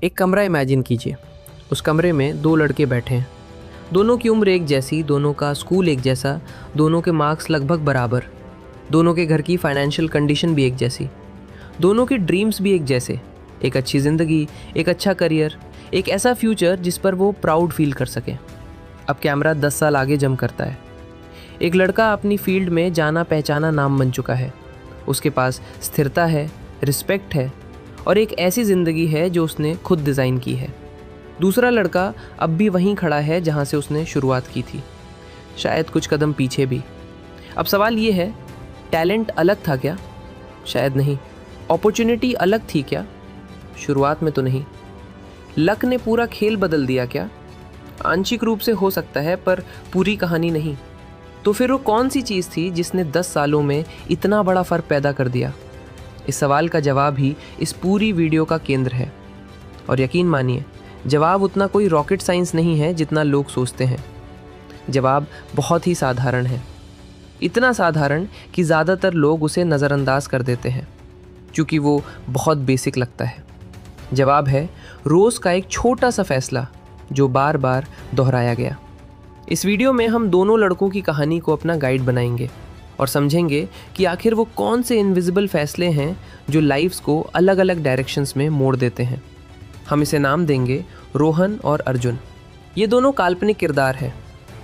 एक कमरा इमेजिन कीजिए। उस कमरे में दो लड़के बैठे हैं। दोनों की उम्र एक जैसी, दोनों का स्कूल एक जैसा, दोनों के मार्क्स लगभग बराबर, दोनों के घर की फाइनेंशियल कंडीशन भी एक जैसी, दोनों के ड्रीम्स भी एक जैसे। एक अच्छी ज़िंदगी, एक अच्छा करियर, एक ऐसा फ्यूचर जिस पर वो प्राउड फील कर सके। अब कैमरा 10 साल आगे जम करता है। एक लड़का अपनी फील्ड में जाना पहचाना नाम बन चुका है। उसके पास स्थिरता है, रिस्पेक्ट है और एक ऐसी ज़िंदगी है जो उसने खुद डिज़ाइन की है। दूसरा लड़का अब भी वहीं खड़ा है जहाँ से उसने शुरुआत की थी, शायद कुछ कदम पीछे भी। अब सवाल ये है, टैलेंट अलग था क्या? शायद नहीं। अपॉर्चुनिटी अलग थी क्या? शुरुआत में तो नहीं। लक ने पूरा खेल बदल दिया क्या? आंशिक रूप से हो सकता है, पर पूरी कहानी नहीं। तो फिर वो कौन सी चीज़ थी जिसने 10 सालों में इतना बड़ा फ़र्क पैदा कर दिया? इस सवाल का जवाब ही इस पूरी वीडियो का केंद्र है। और यकीन मानिए, जवाब उतना कोई रॉकेट साइंस नहीं है जितना लोग सोचते हैं। जवाब बहुत ही साधारण है, इतना साधारण कि ज़्यादातर लोग उसे नज़रअंदाज कर देते हैं क्योंकि वो बहुत बेसिक लगता है। जवाब है रोज़ का एक छोटा सा फैसला जो बार बार दोहराया गया। इस वीडियो में हम दोनों लड़कों की कहानी को अपना गाइड बनाएंगे और समझेंगे कि आखिर वो कौन से इनविजिबल फैसले हैं जो लाइफ्स को अलग अलग डायरेक्शंस में मोड़ देते हैं। हम इसे नाम देंगे रोहन और अर्जुन। ये दोनों काल्पनिक किरदार हैं,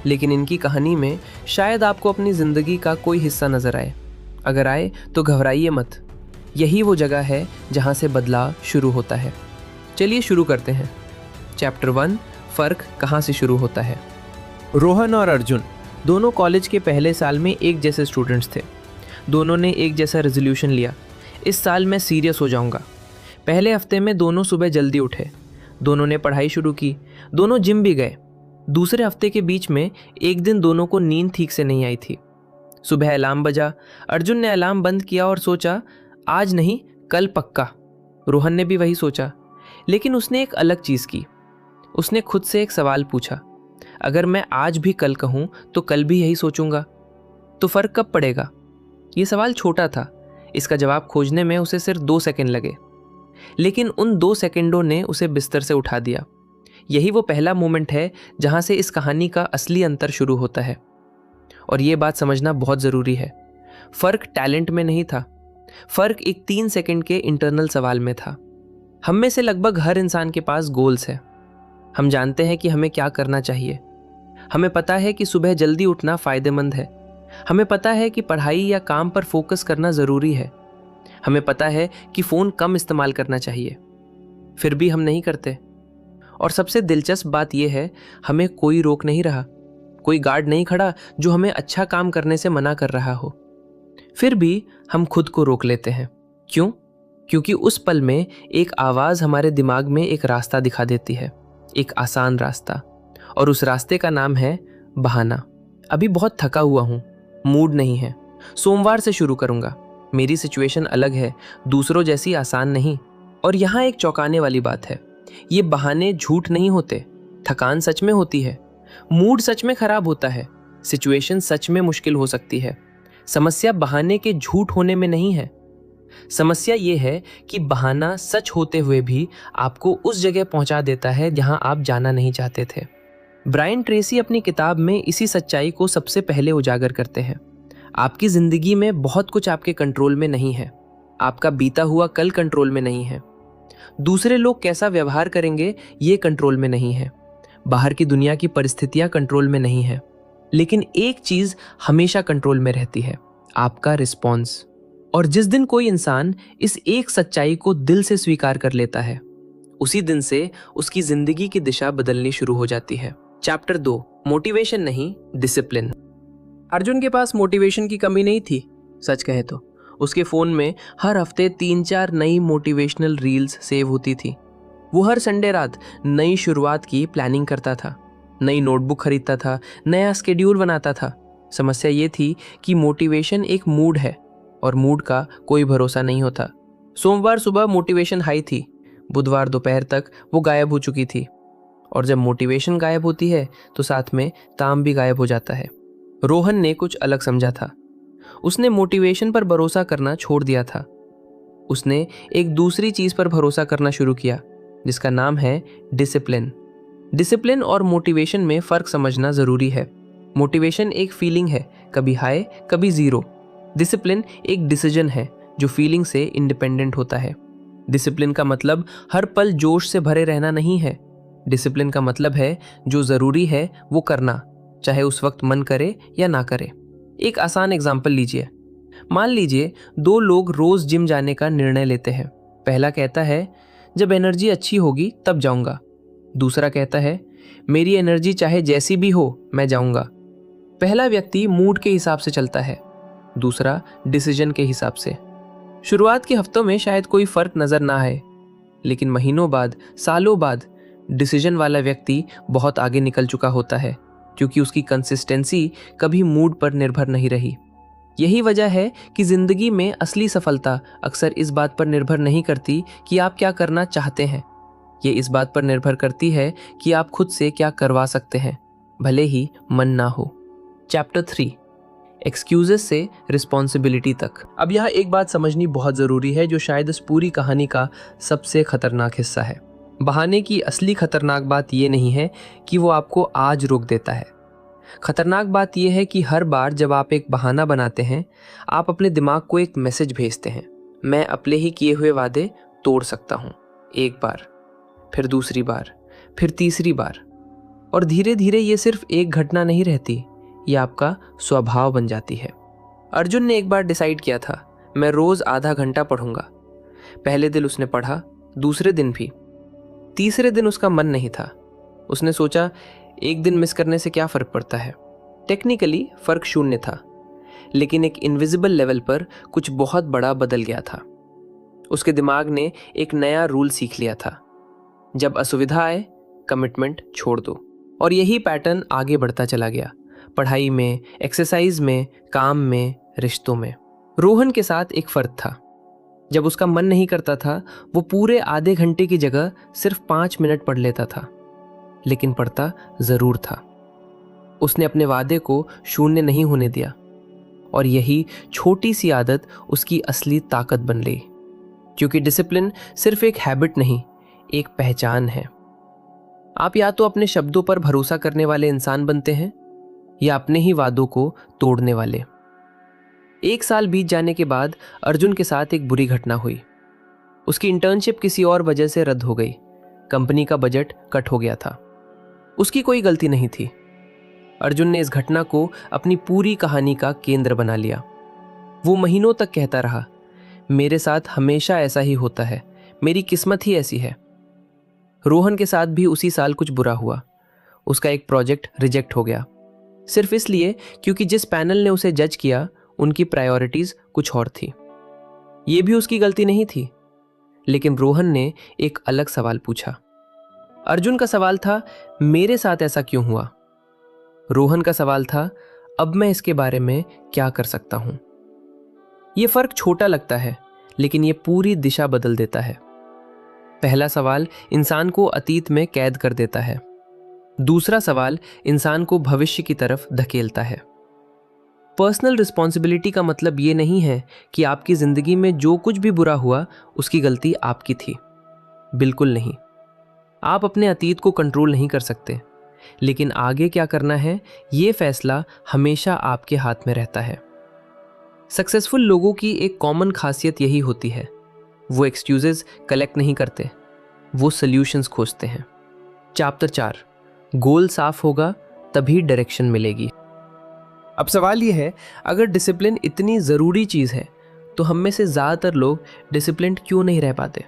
लेकिन इनकी कहानी में शायद आपको अपनी ज़िंदगी का कोई हिस्सा नज़र आए। अगर आए तो घबराइए मत, यही वो जगह है जहाँ से बदलाव शुरू होता है। चलिए शुरू करते हैं। चैप्टर 1, फ़र्क कहाँ से शुरू होता है। रोहन और अर्जुन दोनों कॉलेज के पहले साल में एक जैसे स्टूडेंट्स थे। दोनों ने एक जैसा रेजोल्यूशन लिया, इस साल मैं सीरियस हो जाऊंगा। पहले हफ्ते में दोनों सुबह जल्दी उठे, दोनों ने पढ़ाई शुरू की, दोनों जिम भी गए। दूसरे हफ्ते के बीच में एक दिन दोनों को नींद ठीक से नहीं आई थी। सुबह अलार्म बजा, अर्जुन ने अलार्म बंद किया और सोचा आज नहीं कल पक्का। रोहन ने भी वही सोचा, लेकिन उसने एक अलग चीज़ की। उसने खुद से एक सवाल पूछा, अगर मैं आज भी कल कहूँ तो कल भी यही सोचूंगा, तो फ़र्क कब पड़ेगा? ये सवाल छोटा था, इसका जवाब खोजने में उसे सिर्फ 2 सेकंड लगे, लेकिन उन 2 सेकंडों ने उसे बिस्तर से उठा दिया। यही वो पहला मोमेंट है जहाँ से इस कहानी का असली अंतर शुरू होता है। और ये बात समझना बहुत ज़रूरी है, फ़र्क टैलेंट में नहीं था, फ़र्क एक 3 सेकंड के इंटरनल सवाल में था। हम में से लगभग हर इंसान के पास गोल्स है। हम जानते हैं कि हमें क्या करना चाहिए। हमें पता है कि सुबह जल्दी उठना फ़ायदेमंद है। हमें पता है कि पढ़ाई या काम पर फोकस करना ज़रूरी है। हमें पता है कि फ़ोन कम इस्तेमाल करना चाहिए, फिर भी हम नहीं करते। और सबसे दिलचस्प बात यह है, हमें कोई रोक नहीं रहा, कोई गार्ड नहीं खड़ा जो हमें अच्छा काम करने से मना कर रहा हो। फिर भी हम खुद को रोक लेते हैं। क्यों? क्योंकि उस पल में एक आवाज़ हमारे दिमाग में एक रास्ता दिखा देती है, एक आसान रास्ता, और उस रास्ते का नाम है बहाना। अभी बहुत थका हुआ हूँ, मूड नहीं है, सोमवार से शुरू करूँगा, मेरी सिचुएशन अलग है, दूसरों जैसी आसान नहीं। और यहाँ एक चौंकाने वाली बात है, ये बहाने झूठ नहीं होते। थकान सच में होती है, मूड सच में खराब होता है, सिचुएशन सच में मुश्किल हो सकती है। समस्या बहाने के झूठ होने में नहीं है। समस्या ये है कि बहाना सच होते हुए भी आपको उस जगह पहुंचा देता है जहां आप जाना नहीं चाहते थे। ब्रायन ट्रेसी अपनी किताब में इसी सच्चाई को सबसे पहले उजागर करते हैं। आपकी ज़िंदगी में बहुत कुछ आपके कंट्रोल में नहीं है। आपका बीता हुआ कल कंट्रोल में नहीं है। दूसरे लोग कैसा व्यवहार करेंगे ये कंट्रोल में नहीं है। बाहर की दुनिया की परिस्थितियां कंट्रोल में नहीं है। लेकिन एक चीज़ हमेशा कंट्रोल में रहती है, आपका रिस्पॉन्स। और जिस दिन कोई इंसान इस एक सच्चाई को दिल से स्वीकार कर लेता है, उसी दिन से उसकी ज़िंदगी की दिशा बदलनी शुरू हो जाती है। चैप्टर 2, मोटिवेशन नहीं, डिसिप्लिन। अर्जुन के पास मोटिवेशन की कमी नहीं थी। सच कहे तो उसके फ़ोन में हर हफ्ते 3-4 नई मोटिवेशनल रील्स सेव होती थी। वो हर संडे रात नई शुरुआत की प्लानिंग करता था, नई नोटबुक खरीदता था, नया स्केड्यूल बनाता था। समस्या ये थी कि मोटिवेशन एक मूड है और मूड का कोई भरोसा नहीं होता। सोमवार सुबह मोटिवेशन हाई थी, बुधवार दोपहर तक वो गायब हो चुकी थी। और जब मोटिवेशन गायब होती है तो साथ में काम भी गायब हो जाता है। रोहन ने कुछ अलग समझा था। उसने मोटिवेशन पर भरोसा करना छोड़ दिया था। उसने एक दूसरी चीज़ पर भरोसा करना शुरू किया, जिसका नाम है डिसिप्लिन। डिसिप्लिन और मोटिवेशन में फ़र्क समझना ज़रूरी है। मोटिवेशन एक फीलिंग है, कभी हाई कभी ज़ीरो। डिसिप्लिन एक डिसीजन है जो फीलिंग से इंडिपेंडेंट होता है। डिसिप्लिन का मतलब हर पल जोश से भरे रहना नहीं है। डिसिप्लिन का मतलब है जो ज़रूरी है वो करना, चाहे उस वक्त मन करे या ना करे। एक आसान एग्जाम्पल लीजिए। मान लीजिए दो लोग रोज़ जिम जाने का निर्णय लेते हैं। पहला कहता है जब एनर्जी अच्छी होगी तब जाऊंगा। दूसरा कहता है मेरी एनर्जी चाहे जैसी भी हो मैं जाऊंगा। पहला व्यक्ति मूड के हिसाब से चलता है, दूसरा डिसीजन के हिसाब से। शुरुआत के हफ्तों में शायद कोई फर्क नजर ना आए, लेकिन महीनों बाद, सालों बाद डिसीजन वाला व्यक्ति बहुत आगे निकल चुका होता है, क्योंकि उसकी कंसिस्टेंसी कभी मूड पर निर्भर नहीं रही। यही वजह है कि जिंदगी में असली सफलता अक्सर इस बात पर निर्भर नहीं करती कि आप क्या करना चाहते हैं, ये इस बात पर निर्भर करती है कि आप खुद से क्या करवा सकते हैं, भले ही मन ना हो। चैप्टर 3, एक्सक्यूजेस से रिस्पॉन्सिबिलिटी तक। अब यहाँ एक बात समझनी बहुत ज़रूरी है जो शायद इस पूरी कहानी का सबसे खतरनाक हिस्सा है। बहाने की असली खतरनाक बात ये नहीं है कि वो आपको आज रोक देता है। खतरनाक बात यह है कि हर बार जब आप एक बहाना बनाते हैं, आप अपने दिमाग को एक मैसेज भेजते हैं, मैं अपने ही किए हुए वादे तोड़ सकता हूँ। एक बार, फिर दूसरी बार, फिर तीसरी बार, और धीरे धीरे ये सिर्फ एक घटना नहीं रहती, ये आपका स्वभाव बन जाती है। अर्जुन ने एक बार डिसाइड किया था, मैं रोज आधा घंटा पढ़ूंगा। पहले दिन उसने पढ़ा, दूसरे दिन भी। तीसरे दिन उसका मन नहीं था। उसने सोचा एक दिन मिस करने से क्या फर्क पड़ता है। टेक्निकली फर्क शून्य था, लेकिन एक इनविजिबल लेवल पर कुछ बहुत बड़ा बदल गया था। उसके दिमाग ने एक नया रूल सीख लिया था, जब असुविधा आए कमिटमेंट छोड़ दो। और यही पैटर्न आगे बढ़ता चला गया, पढ़ाई में, एक्सरसाइज में, काम में, रिश्तों में। रोहन के साथ एक फर्क था, जब उसका मन नहीं करता था वो पूरे आधे घंटे की जगह सिर्फ 5 मिनट पढ़ लेता था, लेकिन पढ़ता जरूर था। उसने अपने वादे को शून्य नहीं होने दिया, और यही छोटी सी आदत उसकी असली ताकत बन गई। क्योंकि डिसिप्लिन सिर्फ एक हैबिट नहीं, एक पहचान है। आप या तो अपने शब्दों पर भरोसा करने वाले इंसान बनते हैं, या अपने ही वादों को तोड़ने वाले। 1 साल बीत जाने के बाद अर्जुन के साथ एक बुरी घटना हुई। उसकी इंटर्नशिप किसी और वजह से रद्द हो गई। कंपनी का बजट कट हो गया था। उसकी कोई गलती नहीं थी। अर्जुन ने इस घटना को अपनी पूरी कहानी का केंद्र बना लिया। वो महीनों तक कहता रहा, मेरे साथ हमेशा ऐसा ही होता है, मेरी किस्मत ही ऐसी है। रोहन के साथ भी उसी साल कुछ बुरा हुआ। उसका एक प्रोजेक्ट रिजेक्ट हो गया, सिर्फ इसलिए क्योंकि जिस पैनल ने उसे जज किया उनकी प्रायोरिटीज कुछ और थी। ये भी उसकी गलती नहीं थी, लेकिन रोहन ने एक अलग सवाल पूछा। अर्जुन का सवाल था, मेरे साथ ऐसा क्यों हुआ? रोहन का सवाल था, अब मैं इसके बारे में क्या कर सकता हूं? यह फर्क छोटा लगता है, लेकिन यह पूरी दिशा बदल देता है। पहला सवाल इंसान को अतीत में कैद कर देता है। दूसरा सवाल इंसान को भविष्य की तरफ धकेलता है। पर्सनल रिस्पॉन्सिबिलिटी का मतलब ये नहीं है कि आपकी जिंदगी में जो कुछ भी बुरा हुआ उसकी गलती आपकी थी। बिल्कुल नहीं। आप अपने अतीत को कंट्रोल नहीं कर सकते, लेकिन आगे क्या करना है ये फैसला हमेशा आपके हाथ में रहता है। सक्सेसफुल लोगों की एक कॉमन खासियत यही होती है, वो एक्सक्यूजेस कलेक्ट नहीं करते, वो सॉल्यूशंस खोजते हैं। चैप्टर 4, गोल साफ होगा तभी डायरेक्शन मिलेगी। अब सवाल ये है, अगर डिसिप्लिन इतनी ज़रूरी चीज़ है तो हम में से ज़्यादातर लोग डिसिप्लिन्ड क्यों नहीं रह पाते?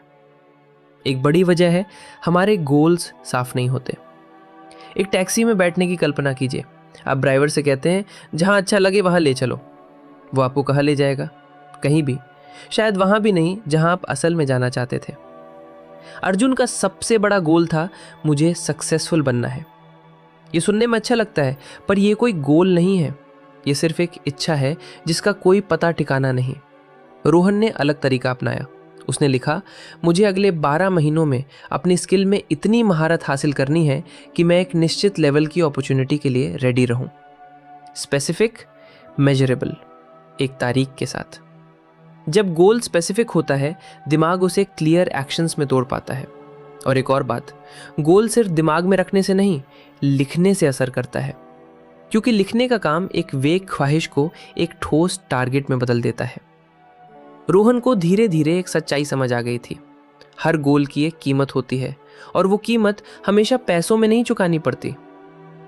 एक बड़ी वजह है हमारे गोल्स साफ नहीं होते। एक टैक्सी में बैठने की कल्पना कीजिए। आप ड्राइवर से कहते हैं जहाँ अच्छा लगे वहाँ ले चलो। वो आपको कहाँ ले जाएगा? कहीं भी, शायद वहाँ भी नहीं जहाँ आप असल में जाना चाहते थे। अर्जुन का सबसे बड़ा गोल था, मुझे सक्सेसफुल बनना है। ये सुनने में अच्छा लगता है, पर यह कोई गोल नहीं है, ये सिर्फ एक इच्छा है जिसका कोई पता ठिकाना नहीं। रोहन ने अलग तरीका अपनाया। उसने लिखा, मुझे अगले 12 महीनों में अपनी स्किल में इतनी महारत हासिल करनी है कि मैं एक निश्चित लेवल की अपॉर्चुनिटी के लिए रेडी रहूं। स्पेसिफिक, मेजरेबल, एक तारीख के साथ। जब गोल स्पेसिफिक होता है, दिमाग उसे क्लियर एक्शंस में तोड़ पाता है। और एक और बात, गोल सिर्फ दिमाग में रखने से नहीं, लिखने से असर करता है, क्योंकि लिखने का काम एक वेग ख्वाहिश को एक ठोस टारगेट में बदल देता है। रोहन को धीरे धीरे एक सच्चाई समझ आ गई थी। हर गोल की एक कीमत होती है, और वो कीमत हमेशा पैसों में नहीं चुकानी पड़ती।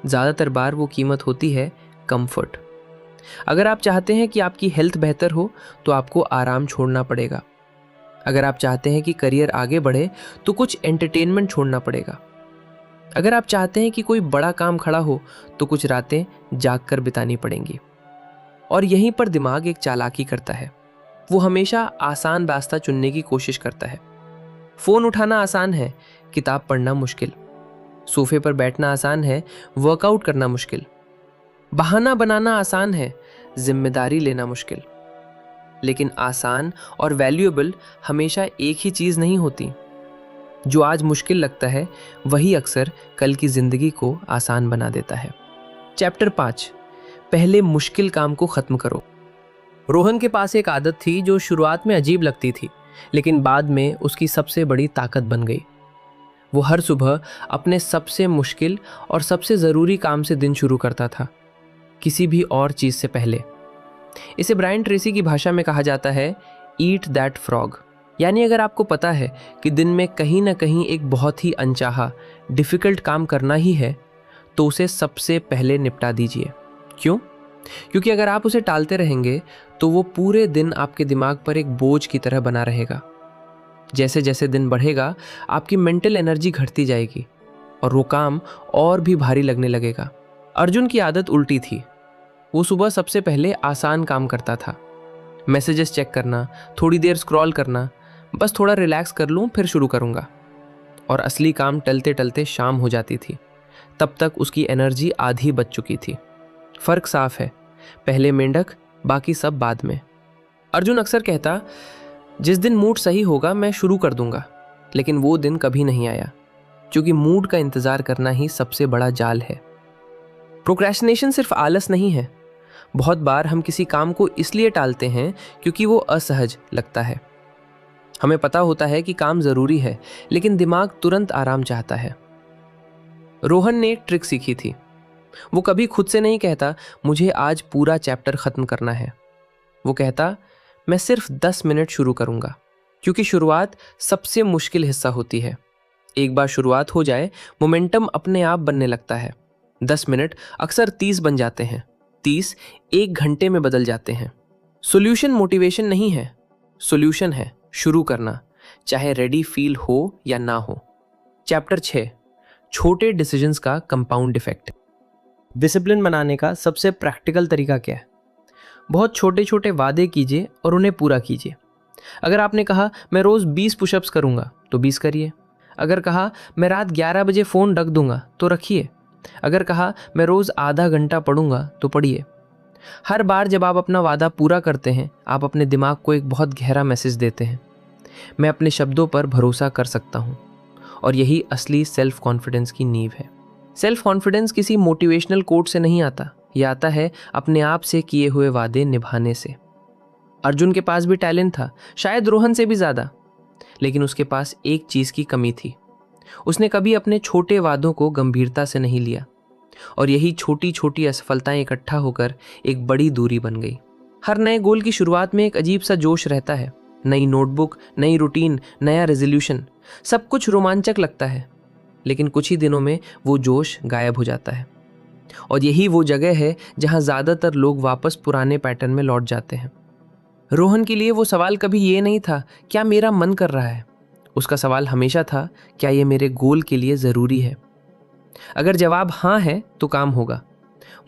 ज़्यादातर बार वो कीमत होती है कंफर्ट। अगर आप चाहते हैं कि आपकी हेल्थ बेहतर हो तो आपको आराम छोड़ना पड़ेगा। अगर आप चाहते हैं कि करियर आगे बढ़े तो कुछ एंटरटेनमेंट छोड़ना पड़ेगा। अगर आप चाहते हैं कि कोई बड़ा काम खड़ा हो तो कुछ रातें जाग कर बितानी पड़ेंगी। और यहीं पर दिमाग एक चालाकी करता है। वो हमेशा आसान रास्ता चुनने की कोशिश करता है। फ़ोन उठाना आसान है, किताब पढ़ना मुश्किल। सोफे पर बैठना आसान है, वर्कआउट करना मुश्किल। बहाना बनाना आसान है, जिम्मेदारी लेना मुश्किल। लेकिन आसान और वैल्यूएबल हमेशा एक ही चीज़ नहीं होती। जो आज मुश्किल लगता है वही अक्सर कल की जिंदगी को आसान बना देता है। चैप्टर 5, पहले मुश्किल काम को खत्म करो। रोहन के पास एक आदत थी जो शुरुआत में अजीब लगती थी, लेकिन बाद में उसकी सबसे बड़ी ताकत बन गई। वो हर सुबह अपने सबसे मुश्किल और सबसे ज़रूरी काम से दिन शुरू करता था, किसी भी और चीज़ से पहले। इसे ब्रायन ट्रेसी की भाषा में कहा जाता है ईट दैट फ्रॉग। यानी अगर आपको पता है कि दिन में कहीं ना कहीं एक बहुत ही अनचाहा डिफ़िकल्ट काम करना ही है, तो उसे सबसे पहले निपटा दीजिए। क्यों? क्योंकि अगर आप उसे टालते रहेंगे तो वो पूरे दिन आपके दिमाग पर एक बोझ की तरह बना रहेगा। जैसे जैसे दिन बढ़ेगा आपकी मेंटल एनर्जी घटती जाएगी और वो काम और भी भारी लगने लगेगा। अर्जुन की आदत उल्टी थी। वो सुबह सबसे पहले आसान काम करता था, मैसेजेस चेक करना, थोड़ी देर स्क्रॉल करना, बस थोड़ा रिलैक्स कर लूँ फिर शुरू करूँगा। और असली काम टलते टलते शाम हो जाती थी। तब तक उसकी एनर्जी आधी बच चुकी थी। फ़र्क साफ है, पहले मेंढक, बाकी सब बाद में। अर्जुन अक्सर कहता, जिस दिन मूड सही होगा मैं शुरू कर दूंगा, लेकिन वो दिन कभी नहीं आया, क्योंकि मूड का इंतज़ार करना ही सबसे बड़ा जाल है। प्रोक्रेस्टिनेशन सिर्फ आलस नहीं है। बहुत बार हम किसी काम को इसलिए टालते हैं क्योंकि वो असहज लगता है। हमें पता होता है कि काम ज़रूरी है, लेकिन दिमाग तुरंत आराम चाहता है। रोहन ने एक ट्रिक सीखी थी। वो कभी खुद से नहीं कहता मुझे आज पूरा चैप्टर ख़त्म करना है। वो कहता मैं सिर्फ 10 मिनट शुरू करूँगा, क्योंकि शुरुआत सबसे मुश्किल हिस्सा होती है। एक बार शुरुआत हो जाए मोमेंटम अपने आप बनने लगता है। 10 मिनट अक्सर 30 बन जाते हैं, 30 1 घंटे में बदल जाते हैं। सॉल्यूशन मोटिवेशन नहीं है, सॉल्यूशन है शुरू करना, चाहे रेडी फील हो या ना हो। चैप्टर 6, छोटे डिसीजंस का कंपाउंड इफेक्ट। डिसिप्लिन बनाने का सबसे प्रैक्टिकल तरीका क्या है? बहुत छोटे छोटे वादे कीजिए और उन्हें पूरा कीजिए। अगर आपने कहा मैं रोज़ 20 पुशअप्स करूँगा तो 20 करिए। अगर कहा मैं रात 11 बजे फ़ोन रख दूँगा तो रखिए। अगर कहा मैं रोज़ आधा घंटा पढ़ूँगा तो पढ़िए। हर बार जब आप अपना वादा पूरा करते हैं आप अपने दिमाग को एक बहुत गहरा मैसेज देते हैं, मैं अपने शब्दों पर भरोसा कर सकता हूँ। और यही असली सेल्फ कॉन्फिडेंस की नींव है। सेल्फ कॉन्फिडेंस किसी मोटिवेशनल कोट से नहीं आता, यह आता है अपने आप से किए हुए वादे निभाने से। अर्जुन के पास भी टैलेंट था, शायद रोहन से भी ज़्यादा, लेकिन उसके पास एक चीज़ की कमी थी। उसने कभी अपने छोटे वादों को गंभीरता से नहीं लिया, और यही छोटी छोटी असफलताएं इकट्ठा होकर एक बड़ी दूरी बन गई। हर नए गोल की शुरुआत में एक अजीब सा जोश रहता है। नई नोटबुक, नई रूटीन, नया रेजोल्यूशन, सब कुछ रोमांचक लगता है, लेकिन कुछ ही दिनों में वो जोश गायब हो जाता है। और यही वो जगह है जहाँ ज़्यादातर लोग वापस पुराने पैटर्न में लौट जाते हैं। रोहन के लिए वो सवाल कभी ये नहीं था क्या मेरा मन कर रहा है। उसका सवाल हमेशा था क्या ये मेरे गोल के लिए ज़रूरी है। अगर जवाब हाँ है तो काम होगा।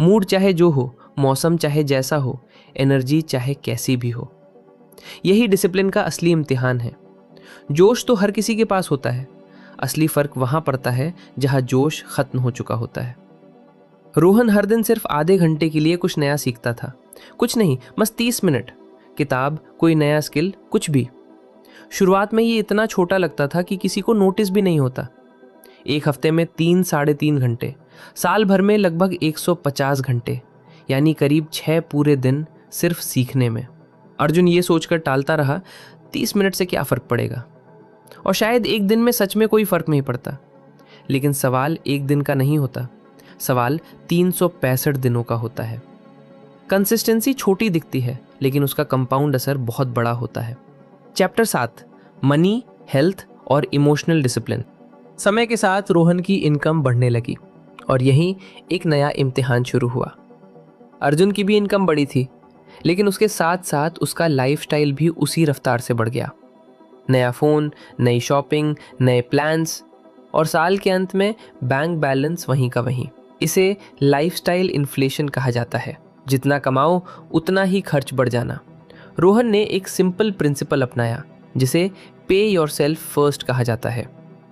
मूड चाहे जो हो, मौसम चाहे जैसा हो, एनर्जी चाहे कैसी भी हो। यही डिसिप्लिन का असली इम्तिहान है। जोश तो हर किसी के पास होता है, असली फ़र्क वहाँ पड़ता है जहाँ जोश ख़त्म हो चुका होता है। रोहन हर दिन सिर्फ आधे घंटे के लिए कुछ नया सीखता था। कुछ नहीं, बस 30 मिनट, किताब, कोई नया स्किल, कुछ भी। शुरुआत में ये इतना छोटा लगता था कि किसी को नोटिस भी नहीं होता। एक हफ्ते में 3 साढ़े 3 घंटे, साल भर में लगभग 150 घंटे, यानी करीब 6 पूरे दिन सिर्फ सीखने में। अर्जुन ये सोचकर टालता रहा 30 मिनट से क्या फ़र्क पड़ेगा, और शायद एक दिन में सच में कोई फर्क नहीं पड़ता, लेकिन सवाल एक दिन का नहीं होता, सवाल 365 दिनों का होता है। कंसिस्टेंसी छोटी दिखती है, लेकिन उसका कंपाउंड असर बहुत बड़ा होता है। चैप्टर 7, मनी, हेल्थ और इमोशनल डिसिप्लिन। समय के साथ रोहन की इनकम बढ़ने लगी और यहीं एक नया इम्तिहान शुरू हुआ। अर्जुन की भी इनकम बढ़ी थी, लेकिन उसके साथ साथ उसका लाइफस्टाइल भी उसी रफ्तार से बढ़ गया। नया फ़ोन, नई शॉपिंग, नए प्लान्स, और साल के अंत में बैंक बैलेंस वहीं का वहीं। इसे लाइफस्टाइल इन्फ्लेशन कहा जाता है। जितना कमाओ उतना ही खर्च बढ़ जाना। रोहन ने एक सिंपल प्रिंसिपल अपनाया, जिसे पे योरसेल्फ फर्स्ट कहा जाता है।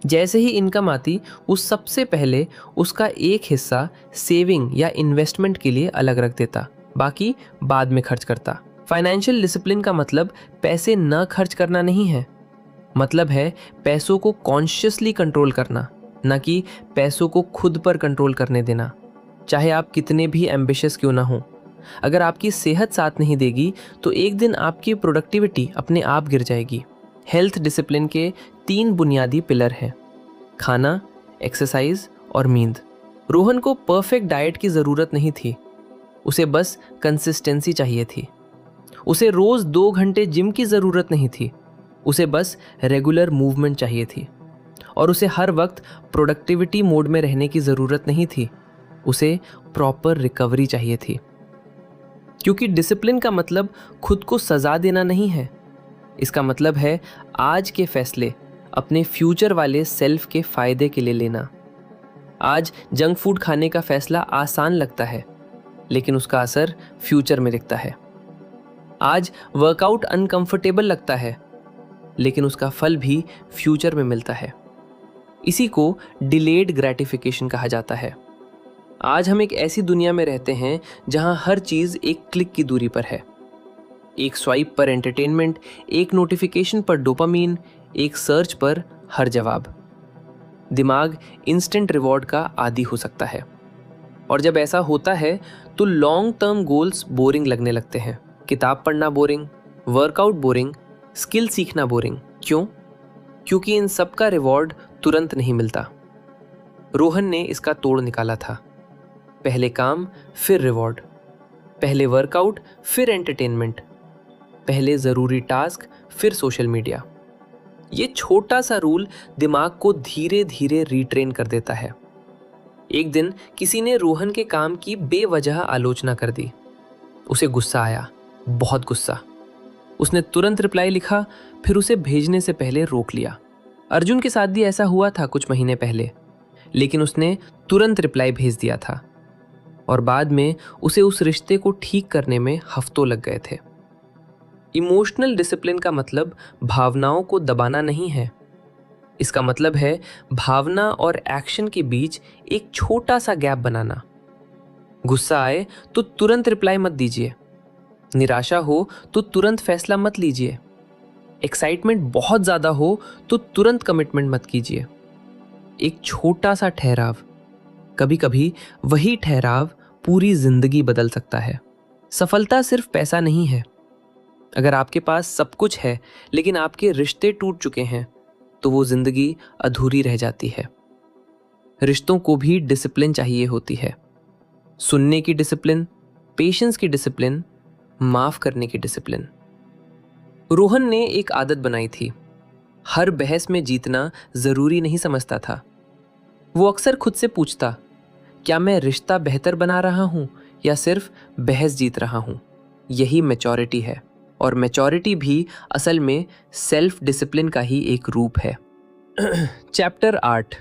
जैसे ही इनकम आती, उस सबसे पहले उसका एक हिस्सा सेविंग या इन्वेस्टमेंट के लिए अलग रख देता, बाकी बाद में खर्च करता। फाइनेंशियल डिसिप्लिन का मतलब पैसे न खर्च करना नहीं है, मतलब है पैसों को कॉन्शियसली कंट्रोल करना, न कि पैसों को खुद पर कंट्रोल करने देना। चाहे आप कितने भी एम्बिशियस क्यों ना हो, अगर आपकी सेहत साथ नहीं देगी तो एक दिन आपकी प्रोडक्टिविटी अपने आप गिर जाएगी। हेल्थ डिसिप्लिन के 3 बुनियादी पिलर हैं: खाना, एक्सरसाइज और नींद। रोहन को परफेक्ट डाइट की ज़रूरत नहीं थी, उसे बस कंसिस्टेंसी चाहिए थी। उसे रोज़ 2 घंटे जिम की ज़रूरत नहीं थी, उसे बस रेगुलर मूवमेंट चाहिए थी। और उसे हर वक्त प्रोडक्टिविटी मोड में रहने की ज़रूरत नहीं थी, उसे प्रॉपर रिकवरी चाहिए थी। क्योंकि डिसिप्लिन का मतलब खुद को सज़ा देना नहीं है, इसका मतलब है आज के फैसले अपने फ्यूचर वाले सेल्फ के फ़ायदे के लिए लेना। आज जंक फूड खाने का फैसला आसान लगता है, लेकिन उसका असर फ्यूचर में दिखता है। आज वर्कआउट अनकंफर्टेबल लगता है, लेकिन उसका फल भी फ्यूचर में मिलता है। इसी को डिलेड ग्रेटिफिकेशन कहा जाता है। आज हम एक ऐसी दुनिया में रहते हैं जहां हर चीज़ एक क्लिक की दूरी पर है। एक स्वाइप पर एंटरटेनमेंट, एक नोटिफिकेशन पर डोपामीन, एक सर्च पर हर जवाब। दिमाग इंस्टेंट रिवॉर्ड का आदी हो सकता है, और जब ऐसा होता है तो लॉन्ग टर्म गोल्स बोरिंग लगने लगते हैं। किताब पढ़ना बोरिंग, वर्कआउट बोरिंग, स्किल सीखना बोरिंग। क्यों? क्योंकि इन सब का रिवॉर्ड तुरंत नहीं मिलता। रोहन ने इसका तोड़ निकाला था। पहले काम, फिर रिवॉर्ड। पहले वर्कआउट, फिर एंटरटेनमेंट। पहले ज़रूरी टास्क, फिर सोशल मीडिया। ये छोटा सा रूल दिमाग को धीरे धीरे रीट्रेन कर देता है। एक दिन किसी ने रोहन के काम की बेवजह आलोचना कर दी। उसे गुस्सा आया, बहुत गुस्सा। उसने तुरंत रिप्लाई लिखा, फिर उसे भेजने से पहले रोक लिया। अर्जुन के साथ भी ऐसा हुआ था कुछ महीने पहले, लेकिन उसने तुरंत रिप्लाई भेज दिया था, और बाद में उसे उस रिश्ते को ठीक करने में हफ्तों लग गए थे। इमोशनल डिसिप्लिन का मतलब भावनाओं को दबाना नहीं है। इसका मतलब है भावना और एक्शन के बीच एक छोटा सा गैप बनाना। गुस्सा आए तो तुरंत रिप्लाई मत दीजिए, निराशा हो तो तुरंत फैसला मत लीजिए, एक्साइटमेंट बहुत ज़्यादा हो तो तुरंत कमिटमेंट मत कीजिए। एक छोटा सा ठहराव, कभी कभी वही ठहराव पूरी जिंदगी बदल सकता है। सफलता सिर्फ पैसा नहीं है। अगर आपके पास सब कुछ है लेकिन आपके रिश्ते टूट चुके हैं, तो वो जिंदगी अधूरी रह जाती है। रिश्तों को भी डिसिप्लिन चाहिए होती है। सुनने की डिसिप्लिन, पेशेंस की डिसिप्लिन, माफ करने की डिसिप्लिन। रोहन ने एक आदत बनाई थी, हर बहस में जीतना जरूरी नहीं समझता था। वो अक्सर खुद से पूछता, क्या मैं रिश्ता बेहतर बना रहा हूं या सिर्फ बहस जीत रहा हूं? यही मैच्योरिटी है, और मैच्योरिटी भी असल में सेल्फ डिसिप्लिन का ही एक रूप है। चैप्टर 8,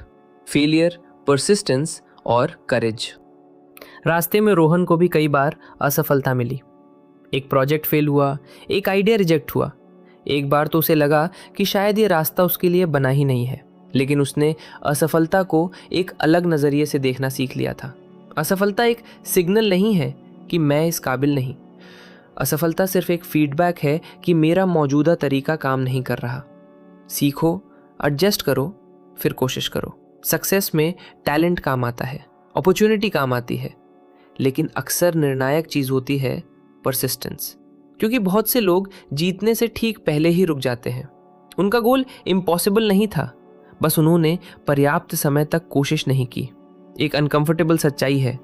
फेलियर, परसिस्टेंस और करेज। रास्ते में रोहन को भी कई बार असफलता मिली। एक प्रोजेक्ट फेल हुआ, एक आइडिया रिजेक्ट हुआ। एक बार तो उसे लगा कि शायद ये रास्ता उसके लिए बना ही नहीं है, लेकिन उसने असफलता को एक अलग नज़रिए से देखना सीख लिया था। असफलता एक सिग्नल नहीं है कि मैं इस काबिल नहीं। असफलता सिर्फ एक फीडबैक है कि मेरा मौजूदा तरीका काम नहीं कर रहा। सीखो, एडजस्ट करो, फिर कोशिश करो। सक्सेस में टैलेंट काम आता है, अपॉर्चुनिटी काम आती है, लेकिन अक्सर निर्णायक चीज़ होती है परसिस्टेंस। क्योंकि बहुत से लोग जीतने से ठीक पहले ही रुक जाते हैं, उनका गोल इम्पॉसिबल नहीं था, बस उन्होंने पर्याप्त समय तक कोशिश नहीं की। एक अनकंफर्टेबल सच्चाई है,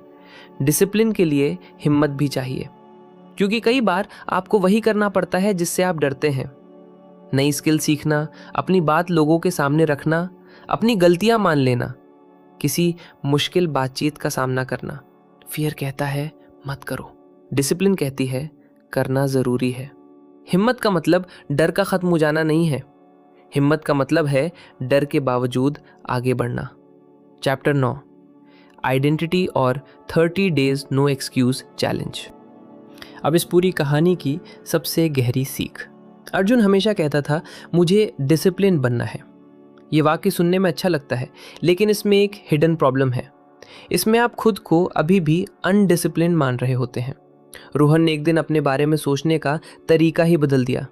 डिसिप्लिन के लिए हिम्मत भी चाहिए, क्योंकि कई बार आपको वही करना पड़ता है जिससे आप डरते हैं। नई स्किल सीखना, अपनी बात लोगों के सामने रखना, अपनी गलतियां मान लेना, किसी मुश्किल बातचीत का सामना करना। फियर कहता है मत करो, डिसिप्लिन कहती है करना जरूरी है। हिम्मत का मतलब डर का खत्म हो जाना नहीं है, हिम्मत का मतलब है डर के बावजूद आगे बढ़ना। चैप्टर 9, आइडेंटिटी और 30 डेज नो एक्सक्यूज चैलेंज। अब इस पूरी कहानी की सबसे गहरी सीख। अर्जुन हमेशा कहता था मुझे डिसिप्लिन बनना है। ये वाक्य सुनने में अच्छा लगता है, लेकिन इसमें एक हिडन प्रॉब्लम है। इसमें आप खुद को अभी भी अनडिसिप्लिन मान रहे होते हैं। रोहन ने एक दिन अपने बारे में सोचने का तरीका ही बदल दिया।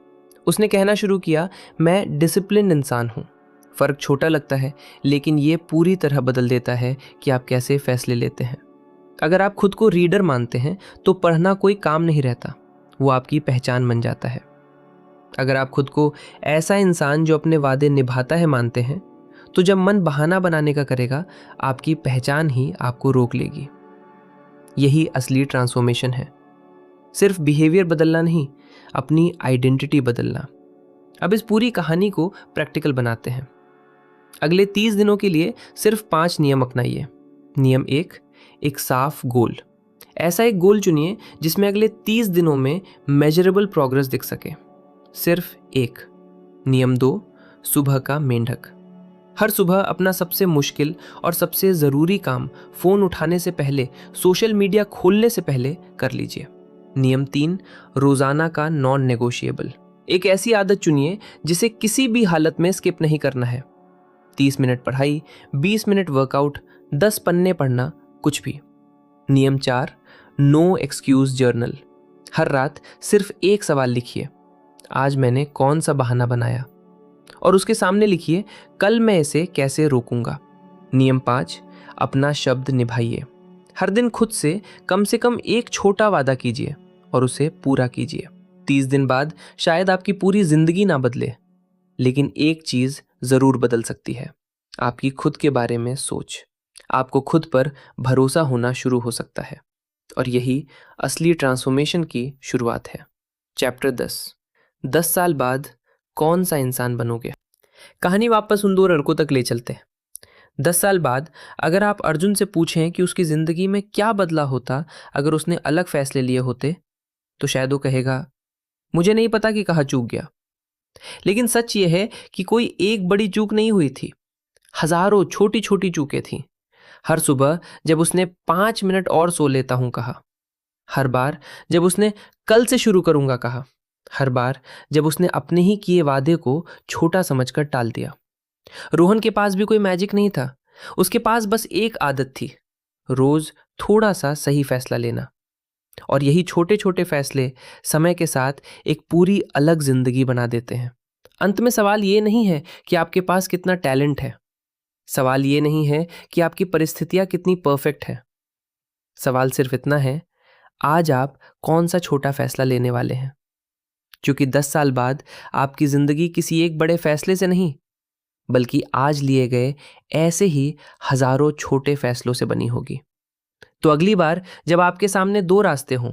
उसने कहना शुरू किया, मैं डिसिप्लिन इंसान हूँ। फ़र्क छोटा लगता है, लेकिन ये पूरी तरह बदल देता है कि आप कैसे फैसले लेते हैं। अगर आप खुद को रीडर मानते हैं तो पढ़ना कोई काम नहीं रहता, वो आपकी पहचान बन जाता है। अगर आप खुद को ऐसा इंसान जो अपने वादे निभाता है मानते हैं, तो जब मन बहाना बनाने का करेगा, आपकी पहचान ही आपको रोक लेगी। यही असली ट्रांसफॉर्मेशन है, सिर्फ बिहेवियर बदलना नहीं, अपनी आइडेंटिटी बदलना। अब इस पूरी कहानी को प्रैक्टिकल बनाते हैं। अगले 30 दिनों के लिए सिर्फ 5 नियम अपनाइए। नियम 1, एक साफ गोल। ऐसा एक गोल चुनिए जिसमें अगले 30 दिनों में मेजरेबल प्रोग्रेस दिख सके, सिर्फ एक। नियम 2, सुबह का मेंढक। हर सुबह अपना सबसे मुश्किल और सबसे ज़रूरी काम फ़ोन उठाने से पहले, सोशल मीडिया खोलने से पहले कर लीजिए। नियम 3, रोज़ाना का नॉन नेगोशिएबल। एक ऐसी आदत चुनिए जिसे किसी भी हालत में स्किप नहीं करना है। 30 मिनट पढ़ाई, 20 मिनट वर्कआउट, 10 पन्ने पढ़ना, कुछ भी। नियम 4, नो एक्सक्यूज जर्नल। हर रात सिर्फ एक सवाल लिखिए, आज मैंने कौन सा बहाना बनाया, और उसके सामने लिखिए कल मैं इसे कैसे रोकूंगा। नियम 5, अपना शब्द निभाइए। हर दिन खुद से कम एक छोटा वादा कीजिए और उसे पूरा कीजिए। 30 दिन बाद शायद आपकी पूरी जिंदगी ना बदले, लेकिन एक चीज जरूर बदल सकती है, आपकी खुद के बारे में सोच। आपको खुद पर भरोसा होना शुरू हो सकता है, और यही असली ट्रांसफॉर्मेशन की शुरुआत है। चैप्टर 10 साल बाद कौन सा इंसान बनोगे। कहानी वापस उन 2 लड़कों तक ले चलते हैं। 10 साल बाद अगर आप अर्जुन से पूछें कि उसकी जिंदगी में क्या बदला होता अगर उसने अलग फैसले लिए होते, तो शायद वो कहेगा मुझे नहीं पता कि कहाँ चूक गया। लेकिन सच ये है कि कोई एक बड़ी चूक नहीं हुई थी, हजारों छोटी छोटी चूकें थीं। हर सुबह जब उसने 5 मिनट और सो लेता हूं कहा, हर बार जब उसने कल से शुरू करूंगा कहा, हर बार जब उसने अपने ही किए वादे को छोटा समझकर टाल दिया। रोहन के पास भी कोई मैजिक नहीं था, उसके पास बस एक आदत थी, रोज थोड़ा सा सही फैसला लेना। और यही छोटे छोटे फैसले समय के साथ एक पूरी अलग जिंदगी बना देते हैं। अंत में सवाल ये नहीं है कि आपके पास कितना टैलेंट है, सवाल ये नहीं है कि आपकी परिस्थितियां कितनी परफेक्ट है। सवाल सिर्फ इतना है, आज आप कौन सा छोटा फैसला लेने वाले हैं। क्योंकि 10 साल बाद आपकी जिंदगी किसी एक बड़े फैसले से नहीं, बल्कि आज लिए गए ऐसे ही हजारों छोटे फैसलों से बनी होगी। तो अगली बार जब आपके सामने 2 रास्ते हों,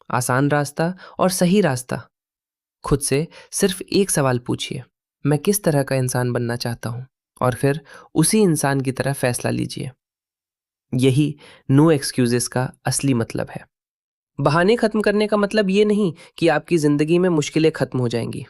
आसान रास्ता और सही रास्ता, खुद से सिर्फ एक सवाल पूछिए, मैं किस तरह का इंसान बनना चाहता हूं, और फिर उसी इंसान की तरह फैसला लीजिए। यही नो एक्सक्यूजेस का असली मतलब है। बहाने खत्म करने का मतलब ये नहीं कि आपकी जिंदगी में मुश्किलें खत्म हो जाएंगी।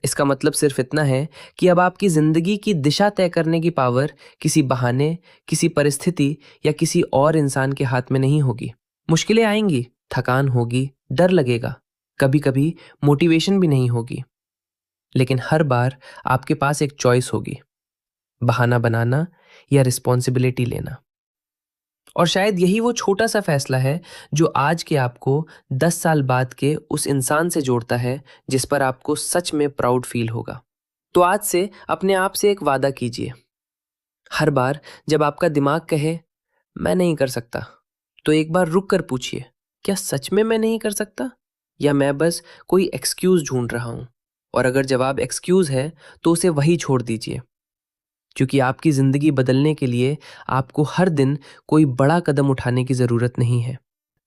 इसका मतलब सिर्फ इतना है कि अब आपकी जिंदगी की दिशा तय करने की पावर किसी बहाने, किसी परिस्थिति या किसी और इंसान के हाथ में नहीं होगी। मुश्किलें आएंगी, थकान होगी, डर लगेगा, कभी कभी मोटिवेशन भी नहीं होगी, लेकिन हर बार आपके पास एक चॉइस होगी, बहाना बनाना या रिस्पॉन्सिबिलिटी लेना। और शायद यही वो छोटा सा फैसला है जो आज के आपको 10 साल बाद के उस इंसान से जोड़ता है जिस पर आपको सच में प्राउड फील होगा। तो आज से अपने आप से एक वादा कीजिए, हर बार जब आपका दिमाग कहे मैं नहीं कर सकता, तो एक बार रुक कर पूछिए, क्या सच में मैं नहीं कर सकता, या मैं बस कोई एक्सक्यूज ढूंढ रहा हूं। और अगर जवाब एक्सक्यूज़ है तो उसे वही छोड़ दीजिए, क्योंकि आपकी ज़िंदगी बदलने के लिए आपको हर दिन कोई बड़ा कदम उठाने की ज़रूरत नहीं है।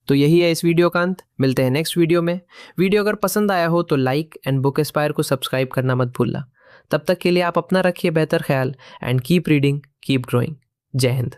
तो यही है इस वीडियो का अंत। मिलते हैं नेक्स्ट वीडियो में। वीडियो अगर पसंद आया हो तो लाइक एंड बुक एस्पायर को सब्सक्राइब करना मत भूलना। तब तक के लिए आप अपना रखिए बेहतर ख्याल and keep reading, keep growing. जय हिंद।